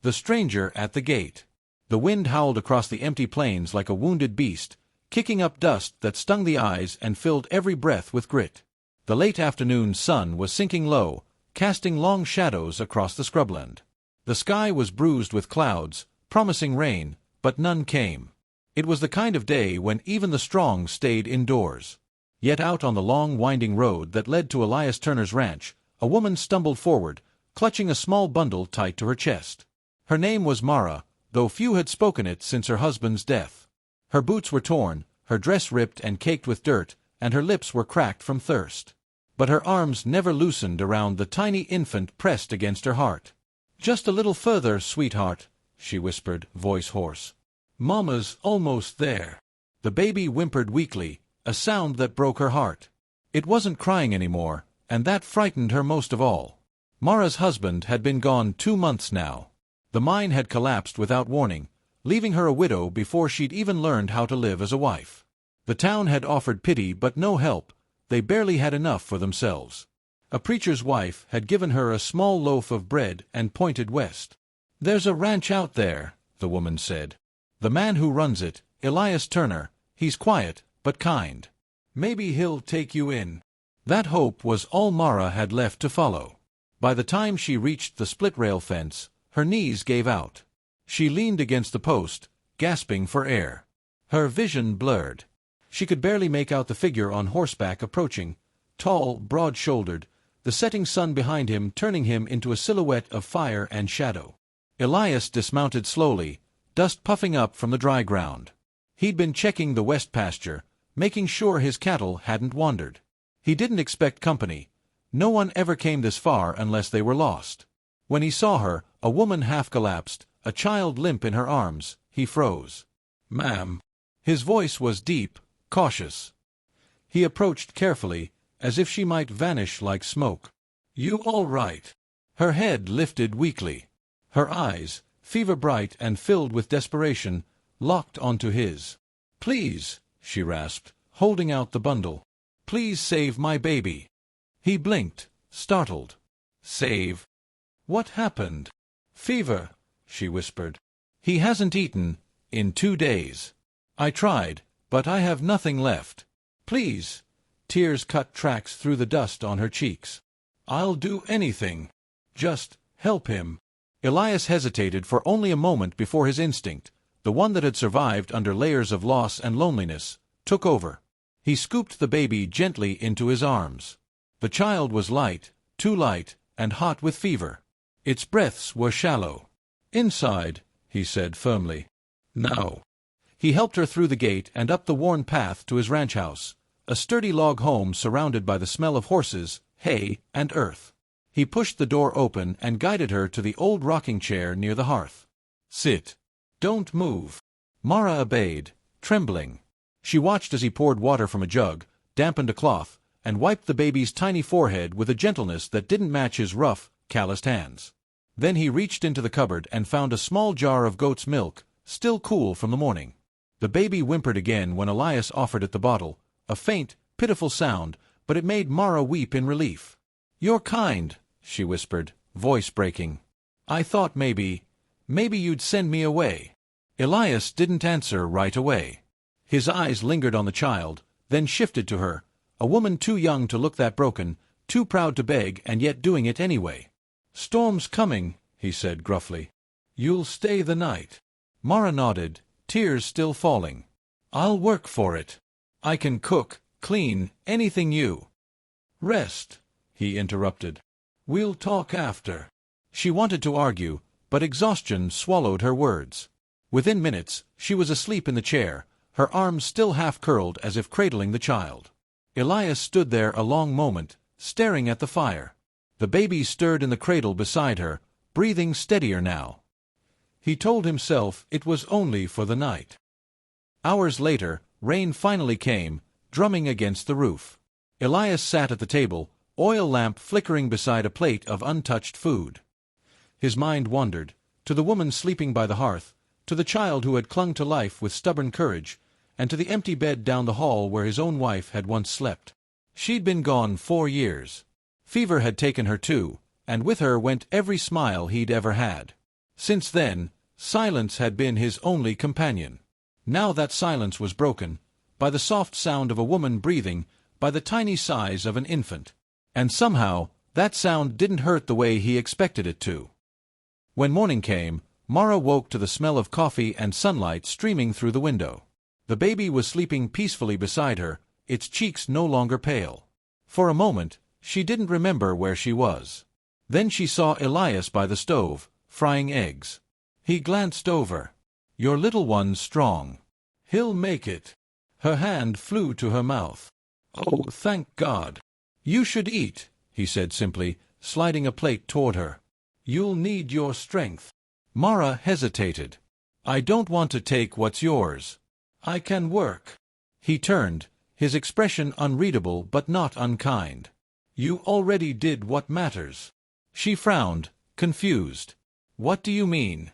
The stranger at the gate. The wind howled across the empty plains like a wounded beast, kicking up dust that stung the eyes and filled every breath with grit. The late afternoon sun was sinking low, casting long shadows across the scrubland. The sky was bruised with clouds, promising rain, but none came. It was the kind of day when even the strong stayed indoors. Yet out on the long winding road that led to Elias Turner's ranch, a woman stumbled forward, clutching a small bundle tight to her chest. Her name was Mara, though few had spoken it since her husband's death. Her boots were torn, her dress ripped and caked with dirt, and her lips were cracked from thirst. But her arms never loosened around the tiny infant pressed against her heart. "Just a little further, sweetheart," she whispered, voice hoarse. "Mama's almost there." The baby whimpered weakly, a sound that broke her heart. It wasn't crying anymore, and that frightened her most of all. Mara's husband had been gone 2 months now. The mine had collapsed without warning, leaving her a widow before she'd even learned how to live as a wife. The town had offered pity but no help. They barely had enough for themselves. A preacher's wife had given her a small loaf of bread and pointed west. "There's a ranch out there," the woman said. "The man who runs it, Elias Turner, he's quiet but kind. Maybe he'll take you in." That hope was all Mara had left to follow. By the time she reached the split-rail fence, her knees gave out. She leaned against the post, gasping for air. Her vision blurred. She could barely make out the figure on horseback approaching, tall, broad-shouldered, the setting sun behind him turning him into a silhouette of fire and shadow. Elias dismounted slowly, dust puffing up from the dry ground. He'd been checking the west pasture, making sure his cattle hadn't wandered. He didn't expect company. No one ever came this far unless they were lost. When he saw her, a woman half-collapsed, a child limp in her arms, he froze. "Ma'am." His voice was deep, cautious. He approached carefully, as if she might vanish like smoke. "You all right?" Her head lifted weakly. Her eyes, fever-bright and filled with desperation, locked onto his. "Please," she rasped, holding out the bundle. "Please save my baby." He blinked, startled. "Save? What happened?" "Fever," she whispered. "He hasn't eaten in 2 days. I tried, but I have nothing left. Please." Tears cut tracks through the dust on her cheeks. "I'll do anything. Just help him." Elias hesitated for only a moment before his instinct, the one that had survived under layers of loss and loneliness, took over. He scooped the baby gently into his arms. The child was light, too light, and hot with fever. Its breaths were shallow. "Inside," he said firmly. "Now." He helped her through the gate and up the worn path to his ranch house, a sturdy log home surrounded by the smell of horses, hay, and earth. He pushed the door open and guided her to the old rocking chair near the hearth. "Sit. Don't move." Mara obeyed, trembling. She watched as he poured water from a jug, dampened a cloth, and wiped the baby's tiny forehead with a gentleness that didn't match his rough, calloused hands. Then he reached into the cupboard and found a small jar of goat's milk, still cool from the morning. The baby whimpered again when Elias offered it the bottle, a faint, pitiful sound, but it made Mara weep in relief. "You're kind," she whispered, voice breaking. "I thought maybe you'd send me away." Elias didn't answer right away. His eyes lingered on the child, then shifted to her, a woman too young to look that broken, too proud to beg and yet doing it anyway. "Storm's coming," he said gruffly. "You'll stay the night." Mara nodded, tears still falling. "I'll work for it. I can cook, clean, anything you—" "Rest," he interrupted. "We'll talk after." She wanted to argue, but exhaustion swallowed her words. Within minutes, she was asleep in the chair, her arms still half-curled as if cradling the child. Elias stood there a long moment, staring at the fire. The baby stirred in the cradle beside her, breathing steadier now. He told himself it was only for the night. Hours later, rain finally came, drumming against the roof. Elias sat at the table, oil lamp flickering beside a plate of untouched food. His mind wandered, to the woman sleeping by the hearth, to the child who had clung to life with stubborn courage, and to the empty bed down the hall where his own wife had once slept. She'd been gone 4 years. Fever had taken her too, and with her went every smile he'd ever had. Since then, silence had been his only companion. Now that silence was broken, by the soft sound of a woman breathing, by the tiny sighs of an infant. And somehow, that sound didn't hurt the way he expected it to. When morning came, Mara woke to the smell of coffee and sunlight streaming through the window. The baby was sleeping peacefully beside her, its cheeks no longer pale. For a moment, she didn't remember where she was. Then she saw Elias by the stove, frying eggs. He glanced over. "Your little one's strong. He'll make it." Her hand flew to her mouth. "Oh, thank God." "You should eat," he said simply, sliding a plate toward her. "You'll need your strength." Mara hesitated. "I don't want to take what's yours. I can work." He turned, his expression unreadable but not unkind. "You already did what matters." She frowned, confused. "What do you mean?"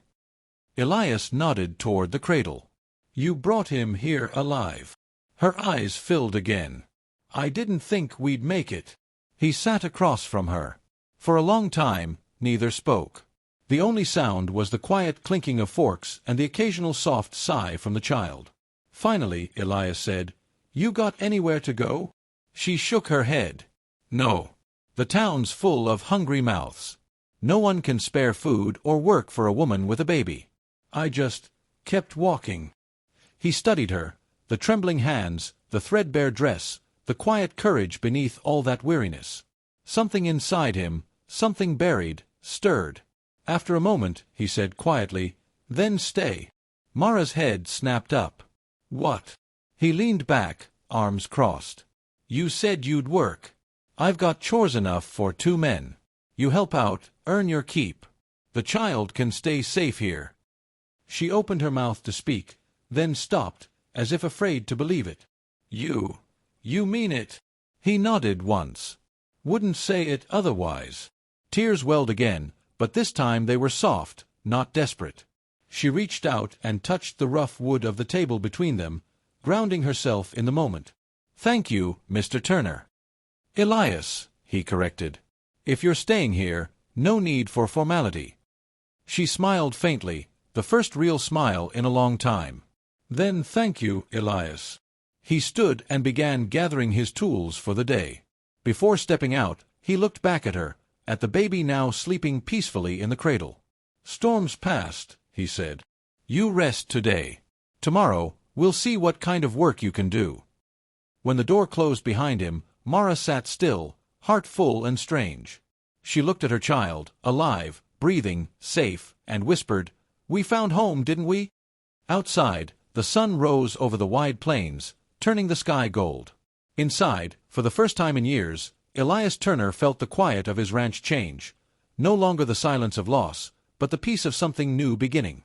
Elias nodded toward the cradle. "You brought him here alive." Her eyes filled again. "I didn't think we'd make it." He sat across from her. For a long time, neither spoke. The only sound was the quiet clinking of forks and the occasional soft sigh from the child. Finally, Elias said, "You got anywhere to go?" She shook her head. "No. The town's full of hungry mouths. No one can spare food or work for a woman with a baby. I just kept walking." He studied her, the trembling hands, the threadbare dress, the quiet courage beneath all that weariness. Something inside him, something buried, stirred. After a moment, he said quietly, "Then stay." Mara's head snapped up. "What?" He leaned back, arms crossed. "You said you'd work. I've got chores enough for 2 men. You help out, earn your keep. The child can stay safe here." She opened her mouth to speak, then stopped, as if afraid to believe it. You mean it?" He nodded once. "Wouldn't say it otherwise." Tears welled again, but this time they were soft, not desperate. She reached out and touched the rough wood of the table between them, grounding herself in the moment. "Thank you, Mr. Turner." "Elias," he corrected. "If you're staying here, no need for formality." She smiled faintly, the first real smile in a long time. "Then thank you, Elias." He stood and began gathering his tools for the day. Before stepping out, he looked back at her, at the baby now sleeping peacefully in the cradle. "Storm's past," he said. "You rest today. Tomorrow, we'll see what kind of work you can do." When the door closed behind him, Mara sat still, heart full and strange. She looked at her child, alive, breathing, safe, and whispered, "We found home, didn't we?" Outside, the sun rose over the wide plains, turning the sky gold. Inside, for the first time in years, Elias Turner felt the quiet of his ranch change. No longer the silence of loss, but the peace of something new beginning.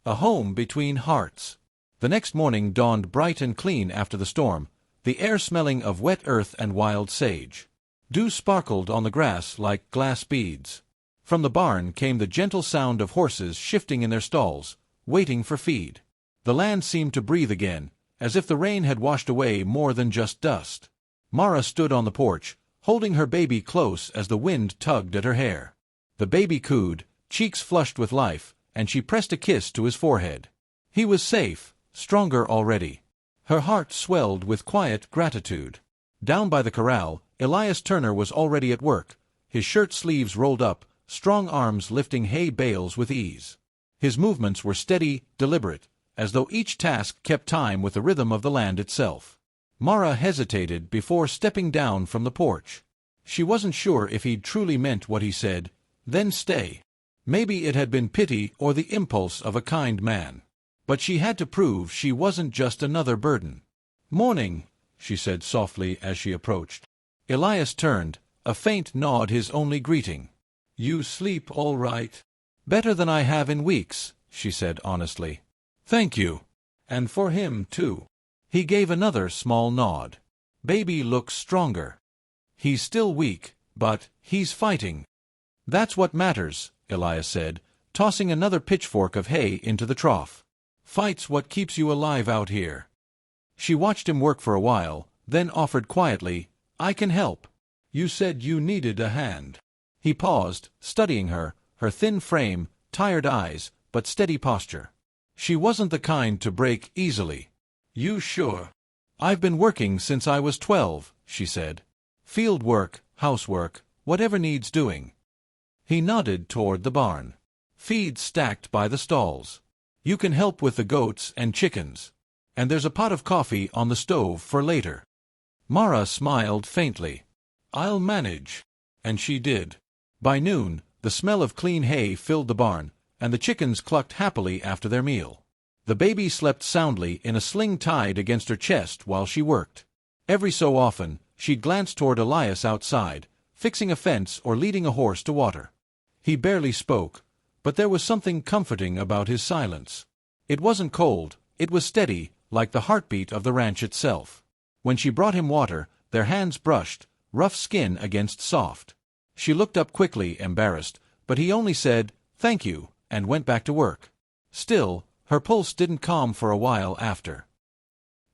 A home between hearts. The next morning dawned bright and clean after the storm, the air smelling of wet earth and wild sage. Dew sparkled on the grass like glass beads. From the barn came the gentle sound of horses shifting in their stalls, waiting for feed. The land seemed to breathe again, as if the rain had washed away more than just dust. Mara stood on the porch, holding her baby close as the wind tugged at her hair. The baby cooed, cheeks flushed with life, and she pressed a kiss to his forehead. He was safe, stronger already. Her heart swelled with quiet gratitude. Down by the corral, Elias Turner was already at work, his shirt sleeves rolled up, strong arms lifting hay bales with ease. His movements were steady, deliberate, as though each task kept time with the rhythm of the land itself. Mara hesitated before stepping down from the porch. She wasn't sure if he'd truly meant what he said, "Then stay." Maybe it had been pity or the impulse of a kind man. But she had to prove she wasn't just another burden. "Morning," she said softly as she approached. Elias turned, a faint nod his only greeting. "You sleep all right?" "Better than I have in weeks," she said honestly. "Thank you. And for him, too." He gave another small nod. "Baby looks stronger. He's still weak, but he's fighting." "That's what matters," Elias said, tossing another pitchfork of hay into the trough. "Fight's what keeps you alive out here." She watched him work for a while, then offered quietly, "I can help. You said you needed a hand." He paused, studying her, her thin frame, tired eyes, but steady posture. She wasn't the kind to break easily. "You sure?" "I've been working since I was 12, she said. "Field work, housework, whatever needs doing." He nodded toward the barn. "Feed stacked by the stalls. You can help with the goats and chickens. And there's a pot of coffee on the stove for later." Mara smiled faintly. "I'll manage." And she did. By noon, the smell of clean hay filled the barn, and the chickens clucked happily after their meal. The baby slept soundly in a sling tied against her chest while she worked. Every so often, she'd glance toward Elias outside, fixing a fence or leading a horse to water. He barely spoke, but there was something comforting about his silence. It wasn't cold, it was steady, like the heartbeat of the ranch itself. When she brought him water, their hands brushed, rough skin against soft. She looked up quickly, embarrassed, but he only said, "Thank you," and went back to work. Still, her pulse didn't calm for a while after.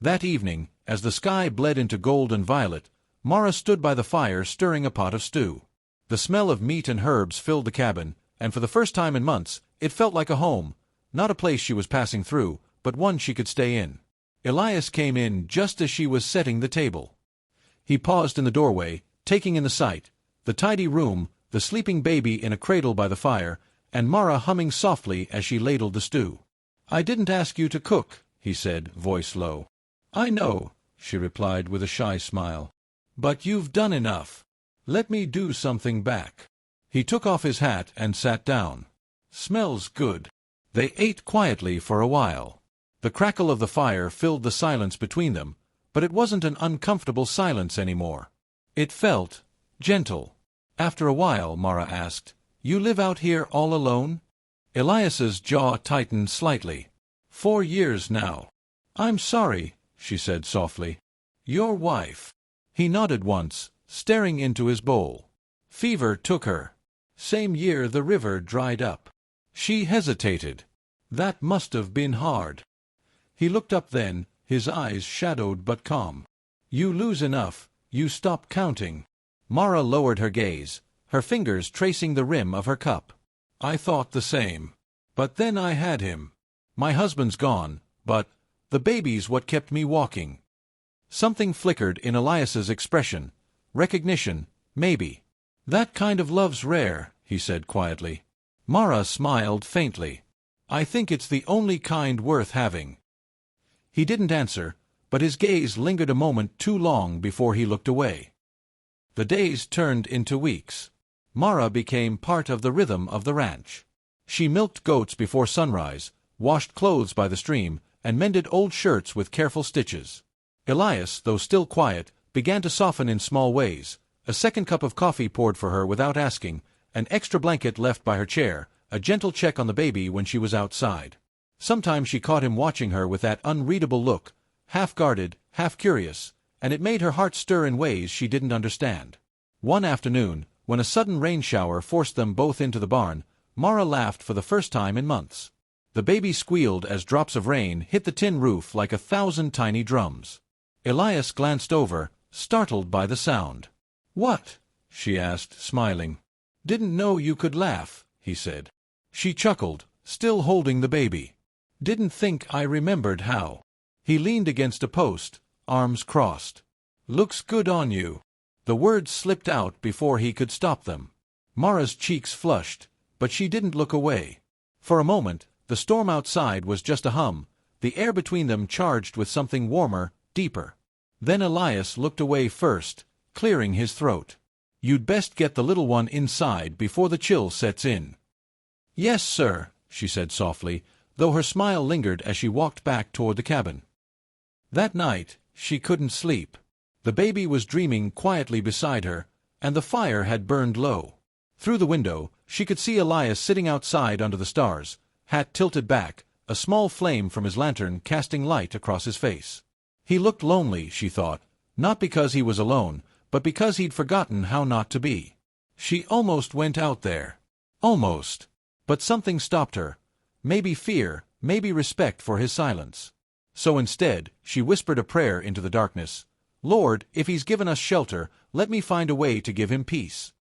That evening, as the sky bled into gold and violet, Mara stood by the fire stirring a pot of stew. The smell of meat and herbs filled the cabin, and for the first time in months, it felt like a home, not a place she was passing through, but one she could stay in. Elias came in just as she was setting the table. He paused in the doorway, taking in the sight, the tidy room, the sleeping baby in a cradle by the fire, and Mara humming softly as she ladled the stew. "I didn't ask you to cook," he said, voice low. "I know," she replied with a shy smile. "But you've done enough. Let me do something back." He took off his hat and sat down. "Smells good." They ate quietly for a while. The crackle of the fire filled the silence between them, but it wasn't an uncomfortable silence anymore. It felt gentle. After a while, Mara asked, "You live out here all alone?" Elias's jaw tightened slightly. 4 years now." "I'm sorry," she said softly. "Your wife." He nodded once, staring into his bowl. "Fever took her. Same year the river dried up." She hesitated. "That must have been hard." He looked up then, his eyes shadowed but calm. "You lose enough, you stop counting." Mara lowered her gaze, her fingers tracing the rim of her cup. "I thought the same. But then I had him. My husband's gone, but the baby's what kept me walking." Something flickered in Elias's expression. Recognition, maybe. "That kind of love's rare," he said quietly. Mara smiled faintly. "I think it's the only kind worth having." He didn't answer, but his gaze lingered a moment too long before he looked away. The days turned into weeks. Mara became part of the rhythm of the ranch. She milked goats before sunrise, washed clothes by the stream, and mended old shirts with careful stitches. Elias, though still quiet, began to soften in small ways. A second cup of coffee poured for her without asking, an extra blanket left by her chair, a gentle check on the baby when she was outside. Sometimes she caught him watching her with that unreadable look, half guarded, half curious, and it made her heart stir in ways she didn't understand. One afternoon, when a sudden rain shower forced them both into the barn, Mara laughed for the first time in months. The baby squealed as drops of rain hit the tin roof like 1,000 tiny drums. Elias glanced over, startled by the sound. "What?" she asked, smiling. "Didn't know you could laugh," he said. She chuckled, still holding the baby. "Didn't think I remembered how." He leaned against a post, arms crossed. "Looks good on you." The words slipped out before he could stop them. Mara's cheeks flushed, but she didn't look away. For a moment, the storm outside was just a hum, the air between them charged with something warmer, deeper. Then Elias looked away first, clearing his throat. "You'd best get the little one inside before the chill sets in." "Yes, sir," she said softly, though her smile lingered as she walked back toward the cabin. That night, she couldn't sleep. The baby was dreaming quietly beside her, and the fire had burned low. Through the window, she could see Elias sitting outside under the stars, hat tilted back, a small flame from his lantern casting light across his face. He looked lonely, she thought, not because he was alone, but because he'd forgotten how not to be. She almost went out there. Almost. But something stopped her. Maybe fear, maybe respect for his silence. So instead, she whispered a prayer into the darkness. "Lord, if he's given us shelter, let me find a way to give him peace."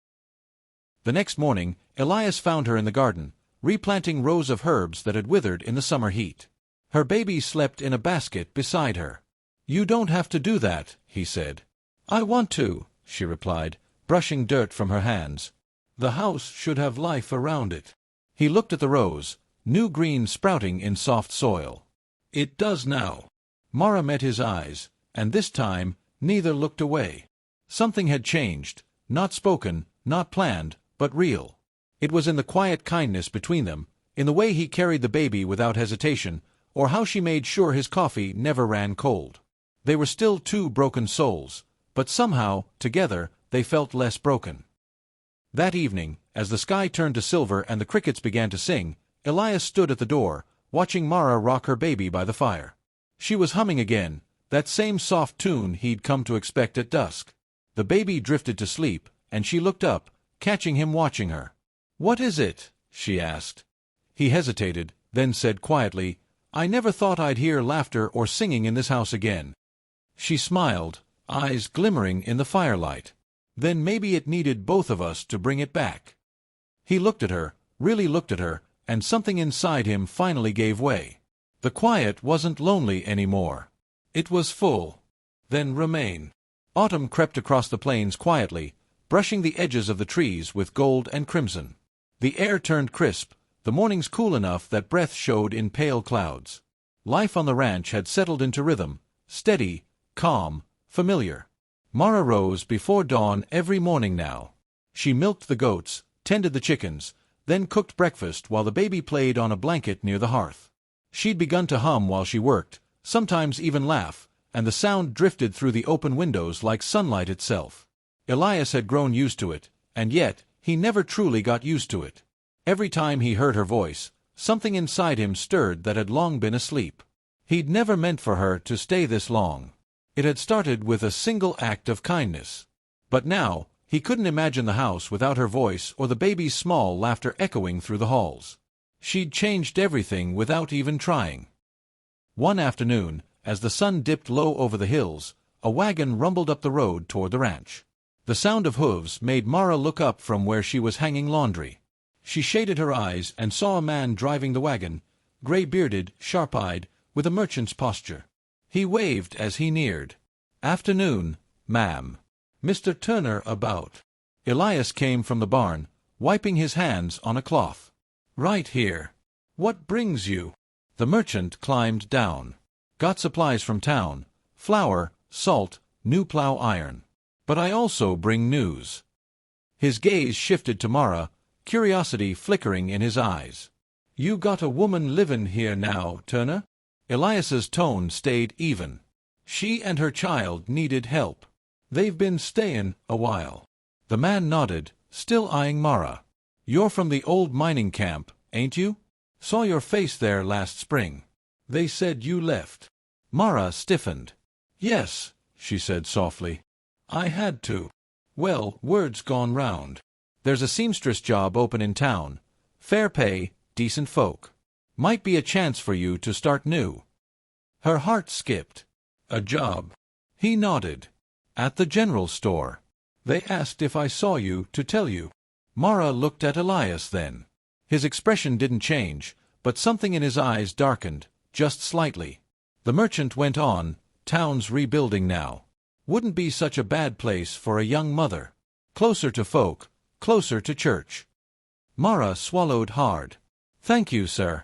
The next morning, Elias found her in the garden, replanting rows of herbs that had withered in the summer heat. Her baby slept in a basket beside her. "You don't have to do that," he said. "I want to," she replied, brushing dirt from her hands. "The house should have life around it." He looked at the rose, new green sprouting in soft soil. "It does now." Mara met his eyes, and this time neither looked away. Something had changed, not spoken, not planned, but real. It was in the quiet kindness between them, in the way he carried the baby without hesitation, or how she made sure his coffee never ran cold. They were still two broken souls, but somehow, together, they felt less broken. That evening, as the sky turned to silver and the crickets began to sing, Elias stood at the door, watching Mara rock her baby by the fire. She was humming again, that same soft tune he'd come to expect at dusk. The baby drifted to sleep, and she looked up, catching him watching her. "What is it?" she asked. He hesitated, then said quietly, "I never thought I'd hear laughter or singing in this house again." She smiled, eyes glimmering in the firelight. "Then maybe it needed both of us to bring it back." He looked at her, really looked at her, and something inside him finally gave way. The quiet wasn't lonely anymore. It was full. Then remain. Autumn crept across the plains quietly, brushing the edges of the trees with gold and crimson. The air turned crisp, the mornings cool enough that breath showed in pale clouds. Life on the ranch had settled into rhythm, steady, calm, familiar. Mara rose before dawn every morning now. She milked the goats, tended the chickens, then cooked breakfast while the baby played on a blanket near the hearth. She'd begun to hum while she worked, sometimes even laugh, and the sound drifted through the open windows like sunlight itself. Elias had grown used to it, and yet he never truly got used to it. Every time he heard her voice, something inside him stirred that had long been asleep. He'd never meant for her to stay this long. It had started with a single act of kindness. But now, he couldn't imagine the house without her voice or the baby's small laughter echoing through the halls. She'd changed everything without even trying. One afternoon, as the sun dipped low over the hills, a wagon rumbled up the road toward the ranch. The sound of hooves made Mara look up from where she was hanging laundry. She shaded her eyes and saw a man driving the wagon, gray-bearded, sharp-eyed, with a merchant's posture. He waved as he neared. "Afternoon, ma'am. Mr. Turner about." Elias came from the barn, wiping his hands on a cloth. "Right here. What brings you?" The merchant climbed down. "Got supplies from town. Flour, salt, new plow iron. But I also bring news." His gaze shifted to Mara, curiosity flickering in his eyes. "You got a woman livin' here now, Turner?" Elias's tone stayed even. "She and her child needed help. They've been stayin' a while." The man nodded, still eyeing Mara. "You're from the old mining camp, ain't you? Saw your face there last spring. They said you left." Mara stiffened. "Yes," she said softly. "I had to. Well, word's gone round. There's a seamstress job open in town. Fair pay, decent folk. Might be a chance for you to start new." Her heart skipped. "A job?" He nodded. "At the general store. They asked if I saw you to tell you." Mara looked at Elias then. His expression didn't change, but something in his eyes darkened, just slightly. The merchant went on, "Town's rebuilding now. Wouldn't be such a bad place for a young mother. Closer to folk, closer to church." Mara swallowed hard. "Thank you, sir.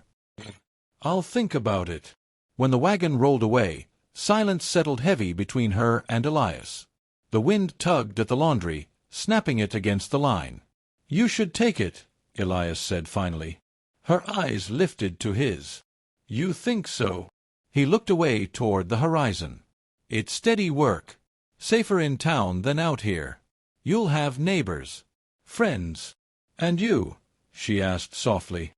I'll think about it." When the wagon rolled away, silence settled heavy between her and Elias. The wind tugged at the laundry, snapping it against the line. "You should take it," Elias said finally. Her eyes lifted to his. "You think so?" He looked away toward the horizon. "It's steady work. Safer in town than out here. You'll have neighbors. Friends." "And you?" she asked softly.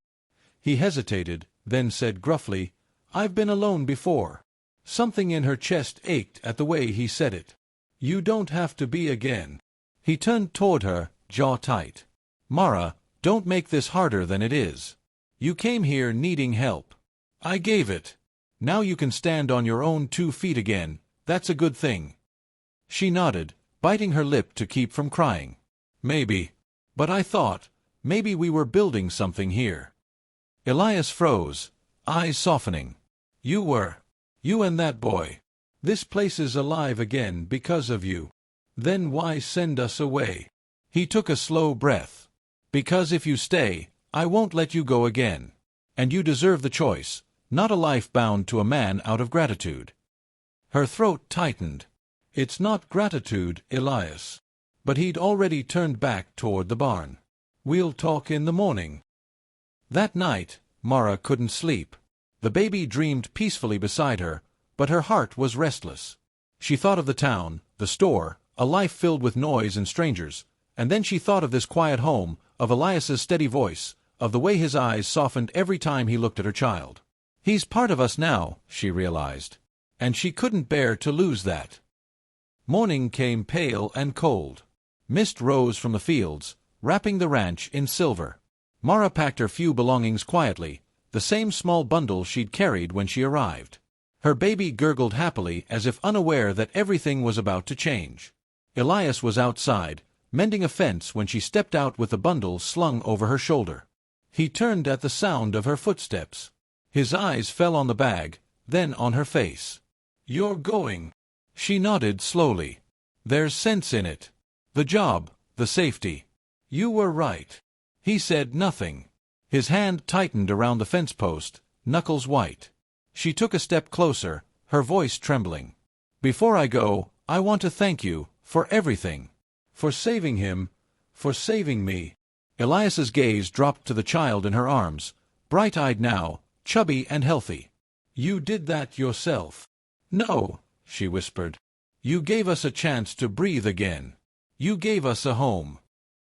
He hesitated, then said gruffly, "I've been alone before." Something in her chest ached at the way he said it. "You don't have to be again." He turned toward her, jaw tight. "Mara, don't make this harder than it is. You came here needing help. I gave it. Now you can stand on your own 2 feet again. That's a good thing." She nodded, biting her lip to keep from crying. "Maybe. But I thought, maybe we were building something here. Elias froze, eyes softening. You and that boy. This place is alive again because of you. Then why send us away? He took a slow breath. Because if you stay, I won't let you go again. And you deserve the choice, not a life bound to a man out of gratitude. Her throat tightened. It's not gratitude, Elias. But he'd already turned back toward the barn. We'll talk in the morning. That night, Mara couldn't sleep. The baby dreamed peacefully beside her, but her heart was restless. She thought of the town, the store, a life filled with noise and strangers, and then she thought of this quiet home, of Elias's steady voice, of the way his eyes softened every time he looked at her child. He's part of us now, she realized, and she couldn't bear to lose that. Morning came pale and cold. Mist rose from the fields, wrapping the ranch in silver. Mara packed her few belongings quietly, the same small bundle she'd carried when she arrived. Her baby gurgled happily as if unaware that everything was about to change. Elias was outside, mending a fence when she stepped out with the bundle slung over her shoulder. He turned at the sound of her footsteps. His eyes fell on the bag, then on her face. You're going. She nodded slowly. There's sense in it. The job, the safety. You were right. He said nothing. His hand tightened around the fence post, knuckles white. She took a step closer, her voice trembling. Before I go, I want to thank you, for everything. For saving him, for saving me. Elias's gaze dropped to the child in her arms, bright-eyed now, chubby and healthy. You did that yourself. No, she whispered. You gave us a chance to breathe again. You gave us a home.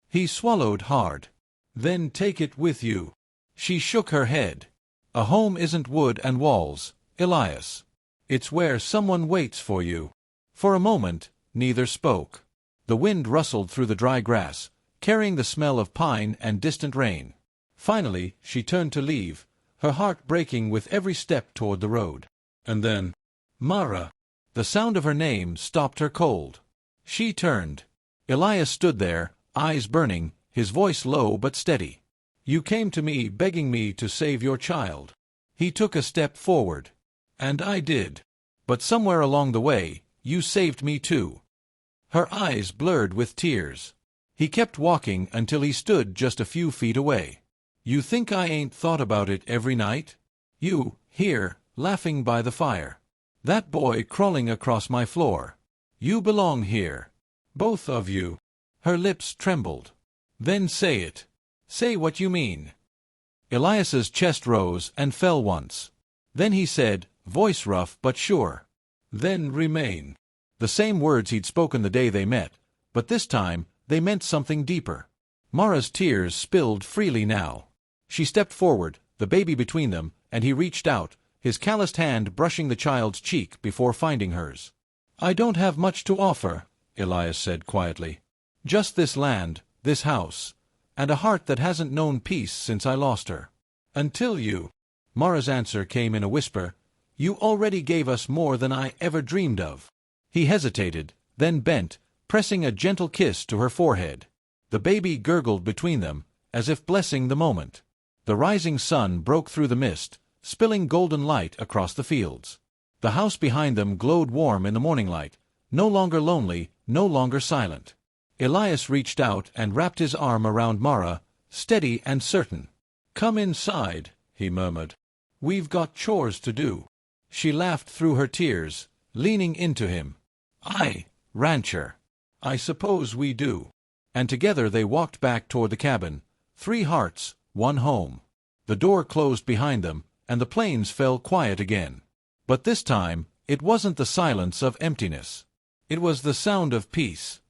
He swallowed hard. Then take it with you. She shook her head. A home isn't wood and walls, Elias. It's where someone waits for you. For a moment, neither spoke. The wind rustled through the dry grass, carrying the smell of pine and distant rain. Finally, she turned to leave, her heart breaking with every step toward the road. And then, Mara. The sound of her name stopped her cold. She turned. Elias stood there, eyes burning, his voice low but steady. You came to me begging me to save your child. He took a step forward. And I did. But somewhere along the way, you saved me too. Her eyes blurred with tears. He kept walking until he stood just a few feet away. You think I ain't thought about it every night? You, here, laughing by the fire. That boy crawling across my floor. You belong here. Both of you. Her lips trembled. Then say it. Say what you mean. Elias's chest rose and fell once. Then he said, voice rough but sure. Then remain. The same words he'd spoken the day they met, but this time they meant something deeper. Mara's tears spilled freely now. She stepped forward, the baby between them, and he reached out, his calloused hand brushing the child's cheek before finding hers. I don't have much to offer, Elias said quietly. Just this land, this house, and a heart that hasn't known peace since I lost her. Until you. Mara's answer came in a whisper. You already gave us more than I ever dreamed of. He hesitated, then bent, pressing a gentle kiss to her forehead. The baby gurgled between them, as if blessing the moment. The rising sun broke through the mist, spilling golden light across the fields. The house behind them glowed warm in the morning light, no longer lonely, no longer silent. Elias reached out and wrapped his arm around Mara, steady and certain. Come inside, he murmured. We've got chores to do. She laughed through her tears, leaning into him. Rancher. I suppose we do. And together they walked back toward the cabin, 3 hearts, 1 home. The door closed behind them, and the plains fell quiet again. But this time, it wasn't the silence of emptiness. It was the sound of peace.